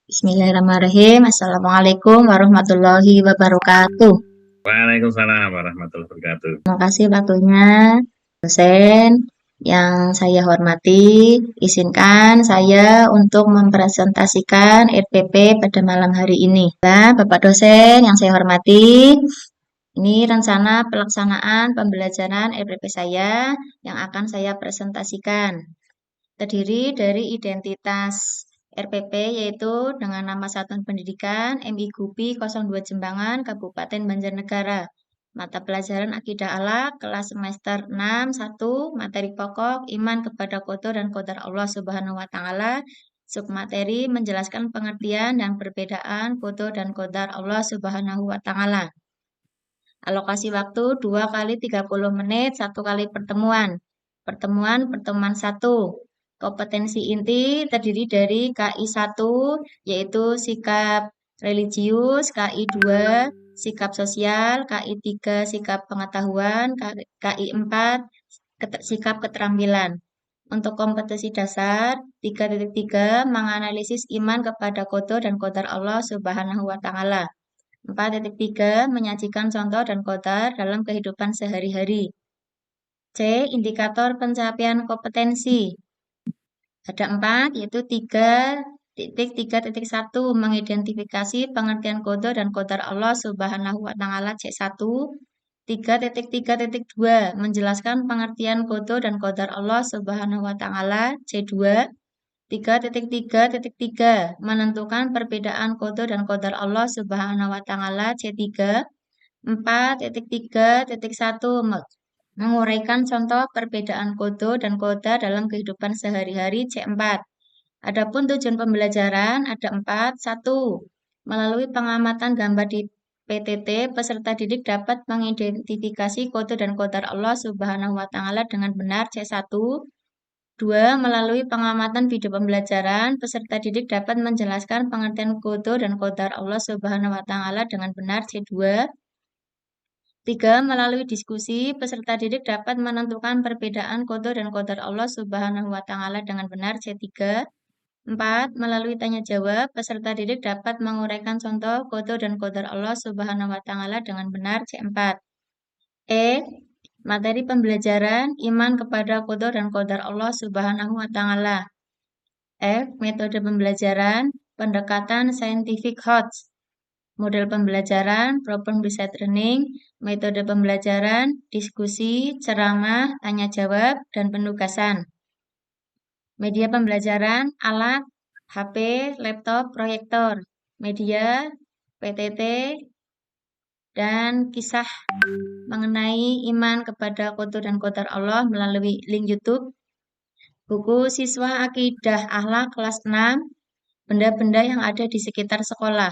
Bismillahirrahmanirrahim. Assalamualaikum warahmatullahi wabarakatuh. Waalaikumsalam warahmatullahi wabarakatuh. Terima kasih waktunya, dosen yang saya hormati. Izinkan saya untuk mempresentasikan RPP pada malam hari ini. Nah, Bapak dosen yang saya hormati, ini rencana pelaksanaan pembelajaran RPP saya yang akan saya presentasikan. Terdiri dari identitas RPP yaitu dengan nama Satuan Pendidikan MI Gupi 02 Jembangan Kabupaten Banjarnegara. Mata pelajaran Akidah Akhlak kelas semester 6 1 materi pokok iman kepada qadar dan qadar Allah Subhanahu wa taala. Submateri menjelaskan pengertian dan perbedaan qadar dan qadar Allah Subhanahu wa taala. Alokasi waktu 2 kali 30 menit, 1 kali pertemuan. Pertemuan 1. Kompetensi inti terdiri dari KI 1, yaitu sikap religius, KI 2, sikap sosial, KI 3, sikap pengetahuan, KI 4, sikap keterampilan. Untuk kompetensi dasar, 3.3 menganalisis iman kepada qadar dan qadar Allah Subhanahu wa taala. 4.3 menyajikan contoh dan qadar dalam kehidupan sehari-hari. C. Indikator pencapaian kompetensi. Ada 4, yaitu 3.3.1 mengidentifikasi pengertian qadar dan qadar Allah Subhanahu wa taala C1. 3.3.2 menjelaskan pengertian qadar dan qadar Allah Subhanahu wa taala C2. 3.3.3 menentukan perbedaan qadar dan qadar Allah Subhanahu wa taala C3. 4.3.1 menguraikan contoh perbedaan qadar dan qadar dalam kehidupan sehari-hari C4. Adapun tujuan pembelajaran ada 4. 1. Melalui pengamatan gambar di PTT, peserta didik dapat mengidentifikasi qadar dan qadar Allah Subhanahu wa taala dengan benar C1. 2. Melalui pengamatan video pembelajaran, peserta didik dapat menjelaskan pengertian qadar dan qadar Allah Subhanahu wa taala dengan benar C2. 3. Melalui diskusi, peserta didik dapat menentukan perbedaan qadar dan qadar Allah Subhanahu wa taala dengan benar C3. 4. Melalui tanya jawab, peserta didik dapat menguraikan contoh qadar dan qadar Allah Subhanahu wa taala dengan benar C4. E. Materi pembelajaran iman kepada qadar dan qadar Allah Subhanahu wa taala. F. Metode pembelajaran pendekatan scientific HOTS. Model pembelajaran problem based learning, metode pembelajaran diskusi, ceramah, tanya jawab, dan penugasan. Media pembelajaran alat HP, laptop, proyektor. Media PTT dan kisah mengenai iman kepada qadar dan qadar Allah melalui link YouTube. Buku siswa Akidah Akhlak kelas 6, benda-benda yang ada di sekitar sekolah.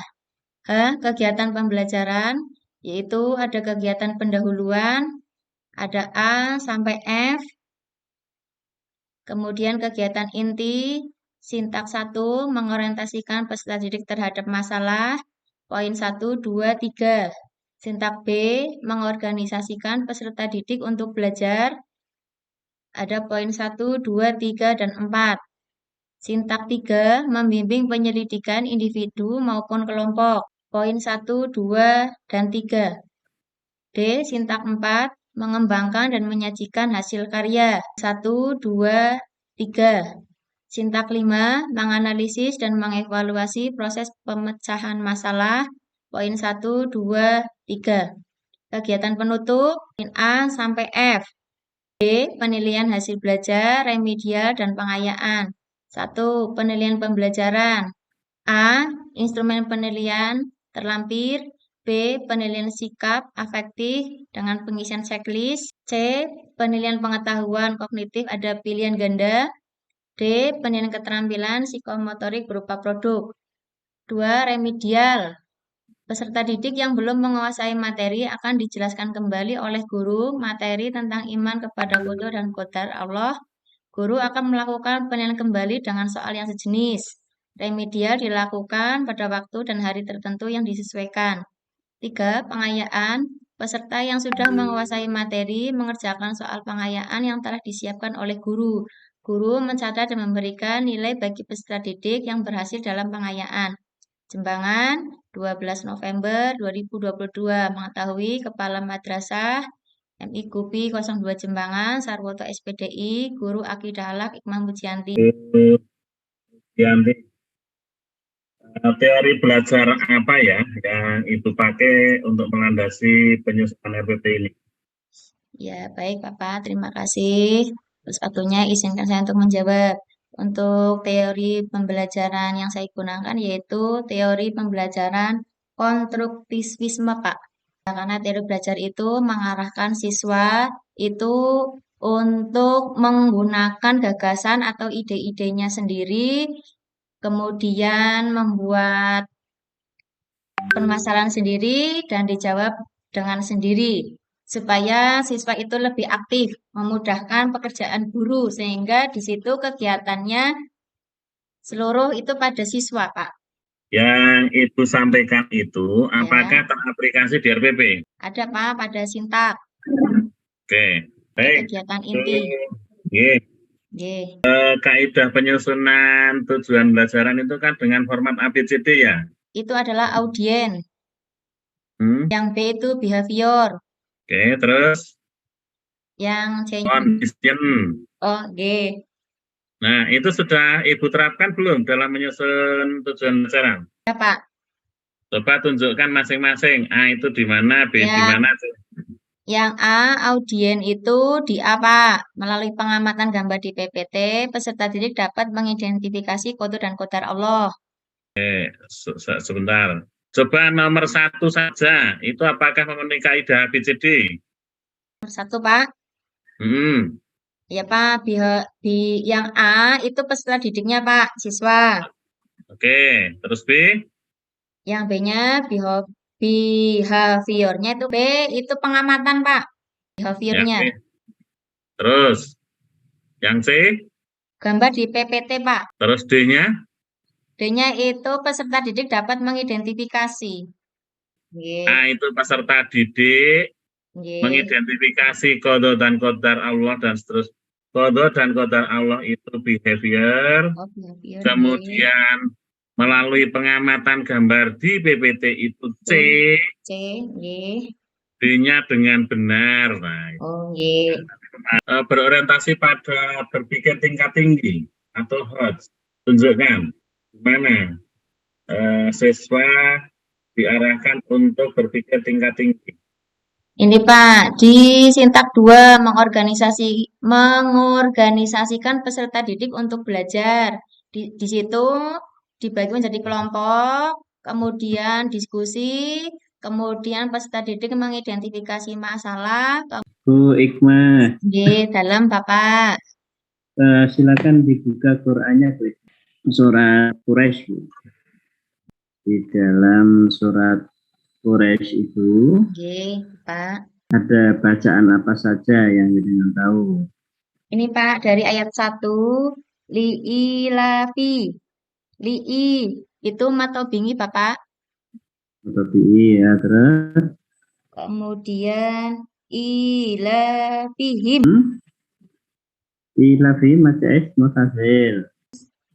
H. Kegiatan pembelajaran, yaitu ada kegiatan pendahuluan, ada A sampai F, kemudian kegiatan inti, sintaks 1, mengorientasikan peserta didik terhadap masalah, poin 1, 2, 3. Sintak B, mengorganisasikan peserta didik untuk belajar, ada poin 1, 2, 3, dan 4. Sintak 3, membimbing penyelidikan individu maupun kelompok, poin 1, 2, dan 3. D. Sintak 4, mengembangkan dan menyajikan hasil karya, 1, 2, 3. Sintak 5, menganalisis dan mengevaluasi proses pemecahan masalah, poin 1, 2, 3. Kegiatan penutup, poin A sampai F. D. Penilaian hasil belajar, remedial, dan pengayaan. 1. Penilaian pembelajaran. A. Instrumen penilaian terlampir. B. Penilaian sikap afektif dengan pengisian checklist. C. Penilaian pengetahuan kognitif ada pilihan ganda. D. Penilaian keterampilan psikomotorik berupa produk. 2. Remedial. Peserta didik yang belum menguasai materi akan dijelaskan kembali oleh guru materi tentang iman kepada qadar dan qadar Allah. Guru akan melakukan penilaian kembali dengan soal yang sejenis. Remedial dilakukan pada waktu dan hari tertentu yang disesuaikan. 3. Pengayaan. Peserta yang sudah menguasai materi mengerjakan soal pengayaan yang telah disiapkan oleh guru. Guru mencatat dan memberikan nilai bagi peserta didik yang berhasil dalam pengayaan. Jembangan 12 November 2022 mengetahui Kepala Madrasah MI Gupi 02 Jembangan Sarwoto SPDI Guru Akidah Alaq Ikmah Mujianti. Yanti, teori belajar apa ya yang Ibu pakai untuk melandasi penyusunan RPP ini? Ya, baik Bapak, terima kasih. Terus satunya izinkan saya untuk menjawab. Untuk teori pembelajaran yang saya gunakan yaitu teori pembelajaran konstruktivisme, Pak. Karena teori belajar itu mengarahkan siswa itu untuk menggunakan gagasan atau ide-idenya sendiri, kemudian membuat permasalahan sendiri dan dijawab dengan sendiri supaya siswa itu lebih aktif, memudahkan pekerjaan guru sehingga di situ kegiatannya seluruh itu pada siswa, Pak. Yang Ibu sampaikan itu apakah Ya, teraplikasi di RPP? ada Pak pada sintak Oke, untuk baik. kegiatan Itu, inti. Ye. Ye. Kaidah penyusunan tujuan pembelajaran itu kan dengan format ABCD ya. Itu adalah audien. Hmm? Yang B itu behavior. Oke, terus Yang C condition. oh, G. Nah, itu sudah Ibu terapkan belum dalam menyusun tujuan pembelajaran? Ya, Pak. Coba tunjukkan masing-masing. A itu di mana, B di Ya, mana. yang A, audien itu di apa? Melalui pengamatan gambar di PPT, peserta didik dapat mengidentifikasi kode dan kodar Allah. Sebentar. Coba nomor 1 saja. Itu apakah memenuhi kaidah ABCD? Nomor satu, Pak. Hmm. Ya, Pak. Yang A itu peserta didiknya, Pak, siswa. Oke. Terus B? Yang B-nya behaviornya itu B itu pengamatan, Pak. Ya, Behaviornya. B. Terus yang C? Gambar di PPT, Pak. Terus D-nya? D-nya itu peserta didik dapat mengidentifikasi. A Nggih, itu peserta didik nggih. mengidentifikasi kode dan kodar Allah dan seterusnya. Kode dan kodar Allah itu behavior. Oh, behavior, nggih. Kemudian melalui pengamatan gambar di PPT itu C. C, nggih. D-nya dengan benar. Nah, Oh, nggih. berorientasi pada berpikir tingkat tinggi atau HOT. Tunjukkan mana siswa diarahkan untuk berpikir tingkat tinggi. Ini Pak, di Sintak 2 mengorganisasikan peserta didik untuk belajar. Di situ dibagi menjadi kelompok, kemudian diskusi, kemudian peserta didik mengidentifikasi masalah. Bu Ikmah, Di dalam Bapak. silakan dibuka Qurannya, Bu. Surat Quraisy, Bu. Di dalam surat Quraisy itu Oke, Pak. ada bacaan apa saja yang jenengan tahu? Ini Pak, dari ayat 1, li'ilafi. Li'i, itu matobingi Bapak. Seperti ya, terus Kemudian ilafihim. ilafi majais mutazil.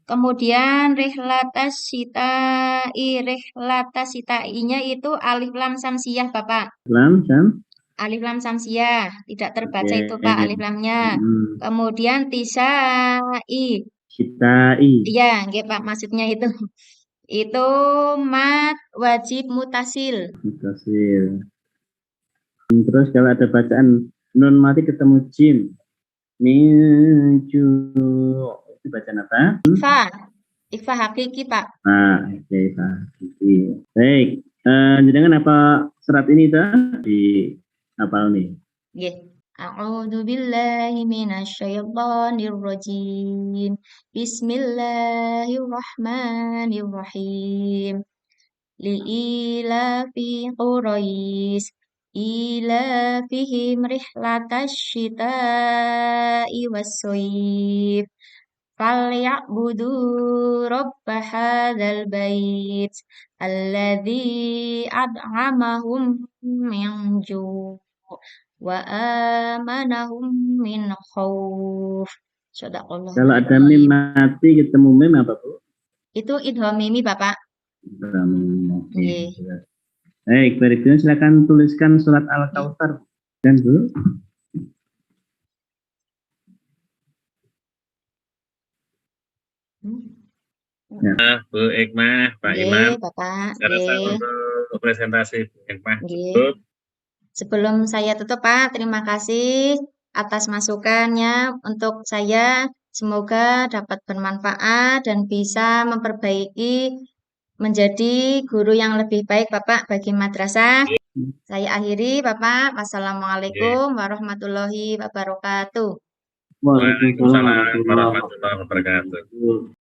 Kemudian rehlatasita'i-nya itu alif lam samsiyah Bapak. Lam jam. Alif lam samsiyah, tidak terbaca Oke. itu Pak alif lamnya. Kemudian tisa'i. Sitai. Iya, nggih Pak, maksudnya itu. Itu mat wajib mutasil. Mutasil. Terus kalau ada bacaan nun mati ketemu jim. Minju. Itu bacaan apa? Ikhfa hakiki Pak. Nah, oke, hakiki. Baik. Jangan apa surat ini di hafal nih? Nggih. A'udzu billahi minasyaitonir rajim. Bismillahirrahmanirrahim. Li'ilafi Quraisy ilafihim rihlatash syita'i was-sayf. Falyabudu rabb hadzal bait alladzi at'amahum min ju' wa amanahum min khauf. Sadaqallahu. Kalau ada mim mati ketemu mim apa, Bu? Itu idgham mimi Bapak. Oke. Nggih. Baik, berikutnya silakan tuliskan surat Al-Kautsar dan Bu. Bu Hikmah, Pak Nggih, Imam. Bapak. Saya rasa Nggih. untuk presentasi Bu Hikmah Nggih. cukup. Sebelum saya tutup, Pak, terima kasih atas masukannya untuk saya. Semoga dapat bermanfaat dan bisa memperbaiki menjadi guru yang lebih baik, Bapak, bagi madrasah. Saya akhiri, Bapak. Wassalamualaikum warahmatullahi wabarakatuh. Waalaikumsalam Waalaikumsalam warahmatullahi wabarakatuh. wabarakatuh.